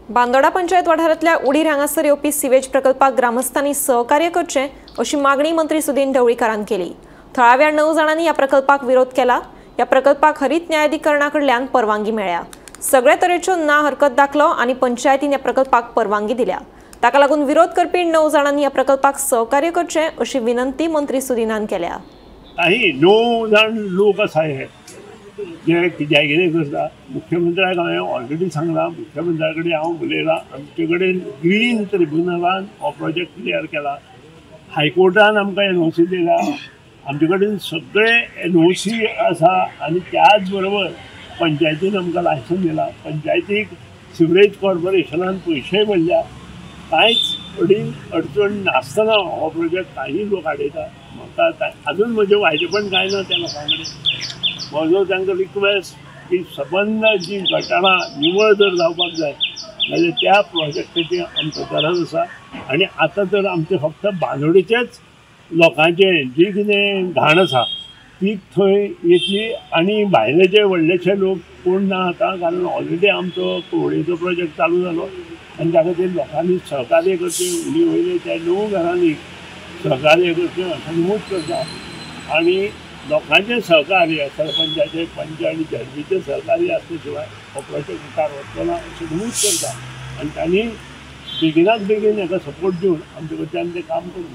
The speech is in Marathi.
बांदोडा पंचायत वाठारांतल्या उडीर हांगासर येवपी सिवेज प्रकल्पाक ग्रामस्थांनी सहकार्य करचें अशी मागणी मंत्री सुदीन ढवळीकारान केली। थळाव्या 9 जाणांनी ह्या प्रकल्पाक विरोध केला। ह्या प्रकल्पाक हरित न्यायाधिकरणाकडल्यान परवानगी मेळ्ळ्या। सगळे तरेच्यो ना हरकत दाखलो आनी पंचायतीन ह्या प्रकल्पाक परवानगी दिल्या। ताका लागून विरोध करपी 9 जाणांनी ह्या प्रकल्पाक सहकार्य करचें अशी विनंती मंत्री सुदीनान केल्या। काही 9 जाण लोक आसा हे जे कितें करता मुख्यमंत्र्याक हांवें ऑलरेडी सांगला। मुख्यमंत्र्या कडेन हांव उलयलां। आमचे कडेन ग्रीन ट्रिब्युनलान हो प्रोजेक्ट क्लियर केला। हायकोर्टान आमकां NOC दिला। आमचे कडेन सगळे NOC आसा आनी त्याच बरोबर पंचायतीन आमकां लायसन दिला। पंचायतीक सिवरेज कॉर्पोरेशनान पयशे भरल्या। कांयच अडचण नासतना हो प्रोजेक्ट काही लोक आडयता। म्हाका अजून म्हजें वायटेपण कांय ना त्या लोकां कडेन। म्हजो तांकां रिक्वेस्ट की सबंद जी गटारां निवळ जर जावपाक जाय जाल्यार त्या प्रोजेक्टाची आमकां गरज आसा। आनी आतां तर आमचे फक्त बांदोडेचेच लोकांचें जी कितें घाण आसा ती थंय येतली आनी भायले व्हडलेशे लोक कोण ना आतां, कारण ऑलरेडी आमचो कोवळेचो प्रोजेक्ट चालू जालो आनी त्या खातीर लोकांनी सहकार्य करचें। उडी वयले त्या 9 घरांनी सहकार्य करचें अशें नमूद करता। आनी लोकांचें सहकार्य सरपंचाचें पंच आनी झडपीचें सहकार्य आसले शिवाय हो प्रोजेक्ट मुखार वचचो ना अशें नमूद करता। आनी तांणी बेगिनाच बेगीन हाका सपोर्ट दिवन आमचे कडच्यान तें काम करून